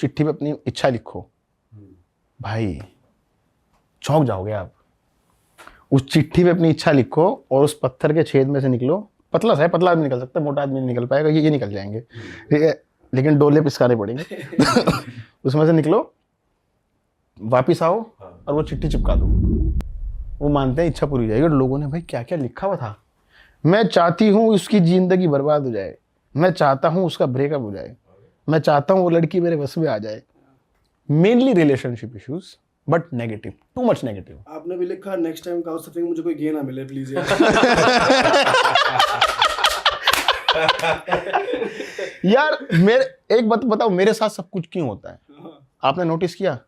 चिट्ठी पे अपनी इच्छा लिखो। भाई चौंक जाओगे आप। उस चिट्ठी पे अपनी इच्छा लिखो और उस पत्थर के छेद में से निकलो। पतला सा है, पतला आदमी निकल सकता है, मोटा आदमी नहीं निकल पाएगा, ये निकल जाएंगे, ठीक है, लेकिन डोले पिसकाने पड़ेंगे। उसमें से निकलो, वापिस आओ और वो चिट्ठी चिपका दो। वो मानते हैं इच्छा पूरी हो जाएगी। और लोगों ने भाई क्या क्या लिखा हुआ था। मैं चाहती हूँ उसकी जिंदगी बर्बाद हो जाए, मैं चाहता हूँ उसका ब्रेकअप हो जाए, मैं चाहता हूँ वो लड़की मेरे बस में आ जाए। Mainly relationship issues, but negative, too much negative. आपने भी लिखा नेक्स्ट टाइम काउच सर्फिंग मुझे कोई गे ना मिले प्लीज यार मेरे एक बात बताओ, मेरे साथ सब कुछ क्यों होता है? आपने नोटिस किया?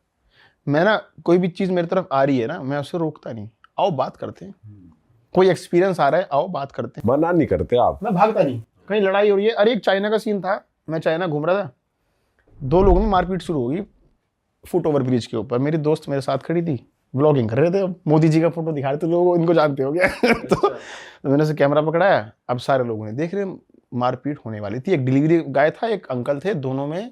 मैं ना कोई भी चीज मेरी तरफ आ रही है ना, मैं उसे रोकता नहीं। आओ बात करते हैं। कोई एक्सपीरियंस आ रहा है, आओ बात करते हैं। मना नहीं करते आप? मैं भागता नहीं। कहीं लड़ाई हो रही है, अरे एक चाइना का सीन था, मैं चाइना घूम रहा था, 2 लोगों में मारपीट शुरू हो गई फुट ओवर ब्रिज के ऊपर। मेरी दोस्त मेरे साथ खड़ी थी, व्लॉगिंग कर रहे थे, मोदी जी का फोटो दिखा रहे थे लोगों, इनको जानते हो गया। तो मैंने उसे कैमरा पकड़ाया, अब सारे लोगों ने देख रहे, मारपीट होने वाली थी। एक डिलीवरी गाय था, एक अंकल थे, दोनों में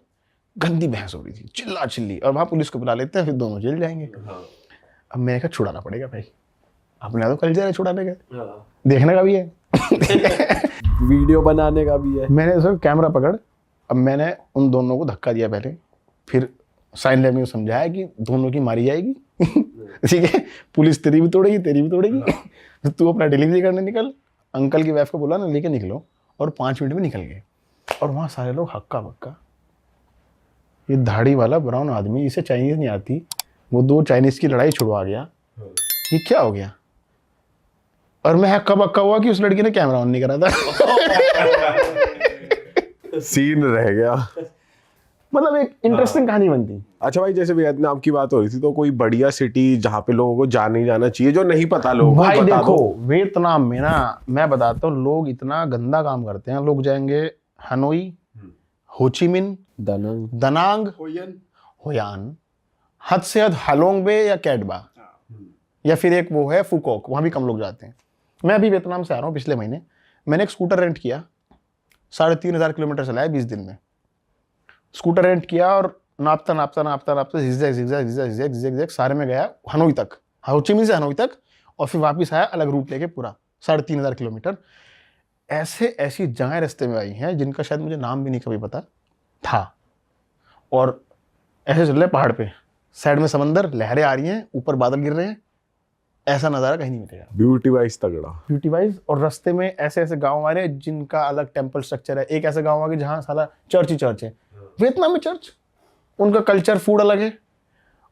गंदी बहस हो रही थी, चिल्ला चिल्ली, और वहां पुलिस को बुला लेते हैं, फिर दोनों जेल जाएंगे। अब मैंने कहा छुड़ाना पड़ेगा भाई, अपने तो कल्चर है छुड़ाने का, देखने का भी है, वीडियो बनाने का भी है। मैंने उसको कैमरा पकड़, अब मैंने उन दोनों को धक्का दिया पहले, फिर साइन लैंग्वेज में समझाया कि दोनों की मारी जाएगी। ठीक है, पुलिस तेरी भी तोड़ेगी, तेरी भी तोड़ेगी, तू अपना डिलीवरी करने निकल, अंकल की वाइफ को बोला ना लेके निकलो, और 5 मिनट में निकल गए। और वहाँ सारे लोग हक्का बक्का, ये दाढ़ी वाला ब्राउन आदमी, इसे चाइनीज नहीं आती, वो 2 चाइनीज की लड़ाई छुड़वा गया, ये क्या हो गया? और मैं हक्का बक्का हुआ कि उस लड़की ने कैमरा ऑन नहीं करा था। सीन रह गया। मतलब एक इंटरेस्टिंग कहानी बनती। अच्छा भाई, जैसे वियतनाम की बात हो रही थी, तो कोई बढ़िया सिटी जहाँ पे लोगों को जाने ही जाना चाहिए, जो नहीं पता लोगों को, भाई बता देखो दो। वियतनाम में ना, मैं बताता हूँ, लोग इतना गंदा काम करते हैं। लोग जाएंगे हनोई, होचिमिन, दनांग, होयान, हद से हद हालोंग बे या कैटबा, या फिर एक वो है फुकोक, वहाँ भी कम लोग जाते हैं। मैं अभी वियतनाम से आ रहा हूँ, पिछले महीने मैंने एक स्कूटर रेंट किया, 3,500 किलोमीटर चलाया 20 दिन में। स्कूटर रेंट किया और नापता नापता नापता नापता zigzag सारे में गया हनोई तक, होचिमिन से हनोई तक, और फिर वापस आया अलग रूट लेके पूरा 3,500 किलोमीटर। ऐसी जगह रास्ते में आई हैं जिनका शायद मुझे नाम भी नहीं कभी पता था। और ऐसे चल रहे पहाड़ पे, साइड में समंदर, लहरें आ रही हैं, ऊपर बादल गिर रहे हैं, ऐसा नज़ारा कहीं नहीं मिलेगा। ब्यूटी वाइज तगड़ा, ब्यूटी वाइज। और रास्ते में ऐसे ऐसे गाँव आ रहे हैं जिनका अलग टेम्पल स्ट्रक्चर है। एक ऐसा गाँव आ गया जहाँ साला चर्च ही चर्च है। वियतनाम में चर्च, उनका कल्चर, फूड अलग है।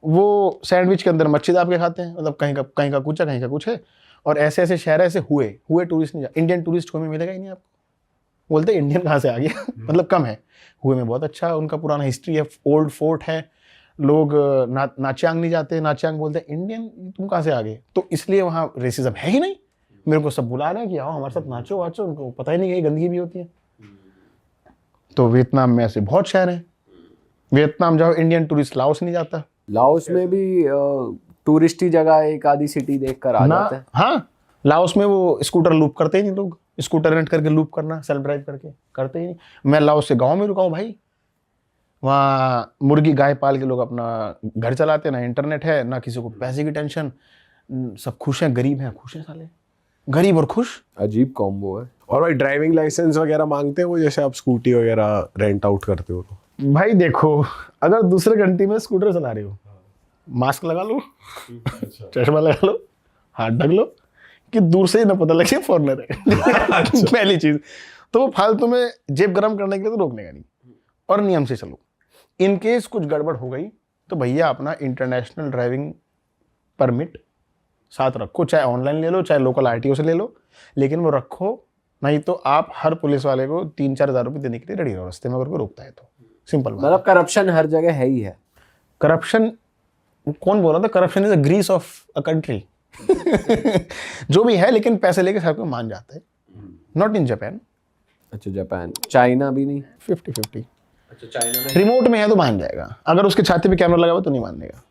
वो सैंडविच के अंदर मच्छी दाब के खाते हैं, मतलब कहीं का कुछ है, कहीं का कुछ है। और ऐसे ऐसे शहर ऐसे हुए टूरिस्ट नहीं, इंडियन टूरिस्ट कोई में मिलेगा ही नहीं आपको। बोलते इंडियन कहाँ से आ गया, मतलब कम है। हुए में बहुत अच्छा उनका पुराना हिस्ट्री है, ओल्ड फोर्ट है। लोग नाचियांग नहीं जाते, नाचियांग बोलते हैं इंडियन, तुम कहाँ से आ गए। तो इसलिए वहाँ रेसिज्म है ही नहीं। मेरे को सब बुला रहे हैं कि आओ हमारे साथ नाचो वाचो, उनको पता ही नहीं है गंदगी भी होती है। तो वियतनाम में ऐसे बहुत शहर हैं। वियतनाम जाओ, इंडियन टूरिस्ट लाओस नहीं जाता। लाओस में भी टूरिस्टी जगह एक आधी सिटी देखकर आ जाता है। हाँ, लाओस में वो स्कूटर लूप करते ही नहीं लोग। स्कूटर रेंट करके लूप करना, सेल्फ ड्राइव करके करते ही नहीं। मैं लाओस से गांव में रुका हूँ भाई, वहाँ मुर्गी गाय पाल के लोग अपना घर चलाते हैं, ना इंटरनेट है, ना किसी को पैसे की टेंशन, सब खुश हैं, गरीब हैं खुश हैं, साले गरीब और खुश। अजीब कॉम्बो है। और भाई ड्राइविंग लाइसेंस वगैरह मांगते हैं वो, जैसे आप स्कूटी वगैरह रेंट आउट करते हो तो? भाई देखो, अगर दूसरे घंटे में स्कूटर चला रहे हो, मास्क लगा लो, चश्मा लगा लो, हाथ ढक लो, कि दूर से ही ना पता लगे फॉरनर है। पहली चीज तो वो फालतू में जेब गरम करने के लिए तो रोकने का नहीं, और नियम से चलो। इन केस कुछ गड़बड़ हो गई तो भैया अपना इंटरनेशनल ड्राइविंग परमिट साथ रखो, चाहे ऑनलाइन ले लो, चाहे लोकल आरटीओ से ले लो, लेकिन वो रखो। नहीं तो आप हर पुलिस वाले को 3-4 हज़ार रुपये देने के लिए रेडी रहो रास्ते में, अगर कोई रोकता है तो। सिंपल बात। मतलब करप्शन हर जगह है ही है। करप्शन, कौन बोल रहा था corruption is the grease of a country. जो भी है, लेकिन पैसे लेके सब कोई मान जाता है। Not in Japan. अच्छा, जापान, चाइना भी नहीं? 50-50। अच्छा, चाइना में रिमोट में है तो मान जाएगा, अगर उसके छाती पे कैमरा लगा हुआ तो नहीं मानेगा।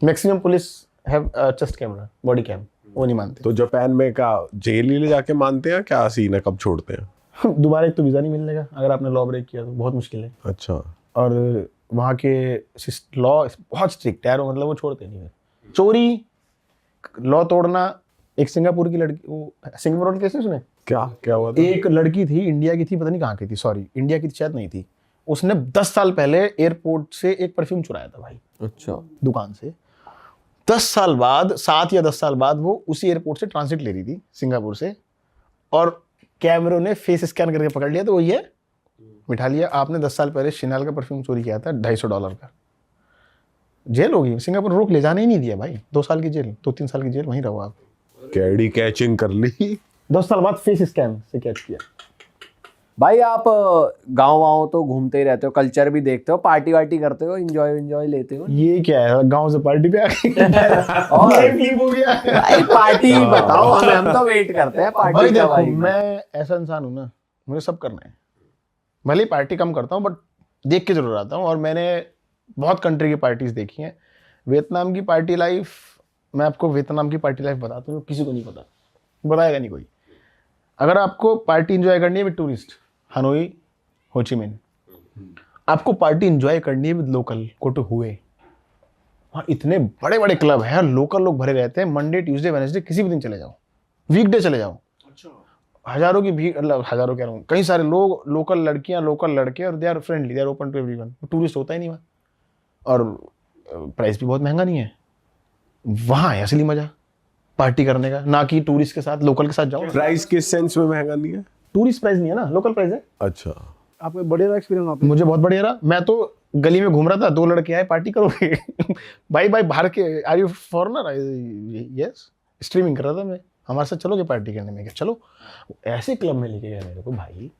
Maximum police have chest camera, body cam, वो नहीं मानते। तो जापान में क्या जेल ही ले जाके मानते हैं, क्या सीन है, कब छोड़ते हैं? दोबारा एक तो वीज़ा नहीं मिलेगा अगर आपने लॉ ब्रेक किया तो, बहुत मुश्किल है। अच्छा। और वहाँ के लॉ बहुत स्ट्रिक्ट है यार, मतलब वो छोड़ते नहीं है। चोरी, लॉ तोड़ना। एक सिंगापुर की लड़की, वो सिंगापुर केस नहीं सुने? क्या क्या हुआ था? एक लड़की थी, इंडिया की थी, पता नहीं कहाँ की थी, सॉरी इंडिया की शायद नहीं थी। उसने 10 साल पहले एयरपोर्ट से एक परफ्यूम चुराया था भाई, अच्छा, दुकान से। 10 साल बाद, 7 या 10 साल बाद वो उसी एयरपोर्ट से ट्रांसिट ले रही थी सिंगापुर से, और कैमरों ने फेस स्कैन करके पकड़ लिया तो वो ये बिठा लिया, आपने 10 साल पहले शिनाल का परफ्यूम चोरी किया था $250 का। जेल होगी सिंगापुर, रोक ले जाने ही नहीं दिया भाई। 2 साल की जेल, 2-3 साल की जेल, वहीं रहो आप। कैडी कैचिंग कर ली। 10 साल बाद फेस स्कैन से कैच किया। भाई आप गाँव वाँव तो घूमते ही रहते हो, कल्चर भी देखते हो, पार्टी वार्टी करते हो, एंजॉय लेते हो। ये क्या है, गांव से पार्टी पे आ और गए हो गया। भाई पार्टी बताओ हमें, हम तो वेट करते हैं भाई पार्टी का। देखो, भाई मैं ऐसा इंसान हूं ना, मुझे सब करना है। भले ही पार्टी कम करता हूँ बट देख के जरूर आता हूँ, और मैंने बहुत कंट्री की पार्टीज देखी हैं। वियतनाम की पार्टी लाइफ, मैं आपको वियतनाम की पार्टी लाइफ बताता हूँ, किसी को नहीं पता, बताएगा नहीं कोई। अगर आपको पार्टी एंजॉय करनी है विद टूरिस्ट, हनोई, होचिमिन। आपको पार्टी एंजॉय करनी है विद लोकल, गो टू हुए। वहाँ इतने बड़े बड़े क्लब हैं, लोकल लोग भरे रहते हैं। मंडे, ट्यूसडे, वेडनेसडे, किसी भी दिन चले जाओ, वीकडे चले जाओ, हजारों की भीड़, मतलब हजारों कह रहा हूँ, कई सारे लोग, लोकल लड़कियां, लोकल लड़के, और they are friendly, they are open to everyone. Tourist होता ही नहीं वहाँ, और प्राइस भी बहुत महंगा नहीं है। वहाँ है असली मजा पार्टी करने का, ना कि टूरिस्ट के साथ, लोकल के साथ जाओ। प्राइस किस सेंस में महंगा नहीं है? टूरिस्ट प्राइस नहीं है ना, लोकल प्राइस है। अच्छा, आपको बढ़िया एक्सपीरियंस वहाँ पे? मुझे बहुत बढ़िया रहा। मैं तो गली में घूम रहा था, 2 लड़के आए, पार्टी करोगे? भाई बाहर के, are you foreigner? Yes. Streaming कर रहा था मैं, हमारे साथ चलोगे पार्टी करने में? क्या चलो। ऐसे क्लब में लेके गया मेरे को, भाई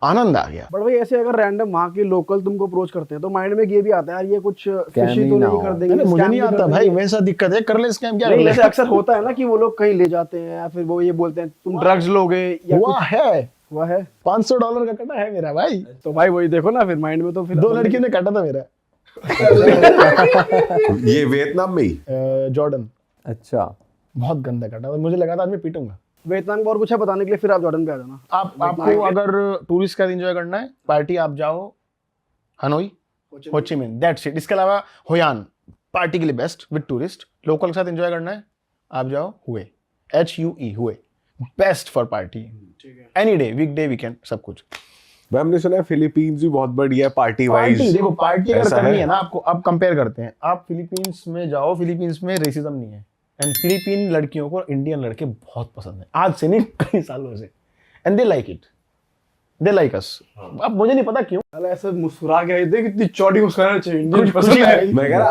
आनंद आ गया। बट भाई ऐसे अगर रैंडम वहाँ के लोकल तुमको अप्रोच करते हैं तो माइंड में ये भी आता है यार ये कुछ फिशी ही तो ना नहीं हो। कर देंगे, अरे मुझे scam नहीं भी कर आता देंगे। भाई, मेरे साथ दिक्कत है, कर ले स्कैम, क्या कर नहीं ले? जैसे अक्सर होता है ना कि वो लोग कहीं ले जाते हैं या फिर वो ये बोलते हैं तुम ड्रग्स लोगे या हुआ है, हुआ है। $500 का कटा है मेरा भाई। तो भाई वही देखो ना, फिर माइंड में तो फिर 2 लड़कियों ने काटा था मेरा। ये वियतनाम में ही? जॉर्डन। अच्छा, बहुत गंदा काटा था, मुझे लगा था आज मैं पीटूंगा। वियतनाम का और कुछ है बताने के लिए, फिर आप जॉर्डन पे आ जाना। आपको अगर टूरिस्ट का एंजॉय करना है, पार्टी, आप जाओ हनोई, होचिमिन, दैट्स इट। इसके अलावा होयान पार्टी के लिए बेस्ट विद टूरिस्ट। लोकल के साथ एंजॉय करना है, आप जाओ हुए, HUE, हुए, best for party, any day, weekday, weekend, सब कुछ। भाई हमने सुना है फिलीपींस भी बहुत बढ़िया पार्टी पार्टी वाइज। देखो, पार्टी अगर ऐसा करनी है? है ना आपको, अब कंपेयर करते हैं, आप फिलीपींस में जाओ, फिलीपींस में रेसिज्म नहीं है, एंड फिलीपीन लड़कियों को इंडियन लड़के बहुत पसंद है, आज से नहीं कई सालों से, and they like it, they like us. अब मुझे नहीं पता क्यों, अरे ऐसे मुस्कुरा के देख, इतनी चौड़ी मुस्कुराना चाहिए, इंडियन कुछ पसंद है। है। मैं कह रहा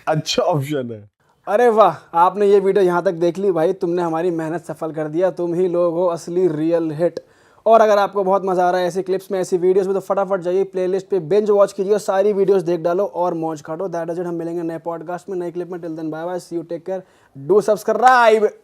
अच्छा ऑप्शन है। अरे वाह, आपने ये वीडियो यहाँ तक देख ली भाई, तुमने हमारी मेहनत सफल कर दिया, तुम ही लोग हो असली रियल हिट। और अगर आपको बहुत मजा आ रहा है ऐसे क्लिप्स में, ऐसी वीडियोस में, तो फटाफट जाइए प्लेलिस्ट पे, बिंज वॉच कीजिए, सारी वीडियोस देख डालो और मौज काटो। That is it. हम मिलेंगे नए पॉडकास्ट में, नए क्लिप में। Till then bye bye, see you, take care, do subscribe.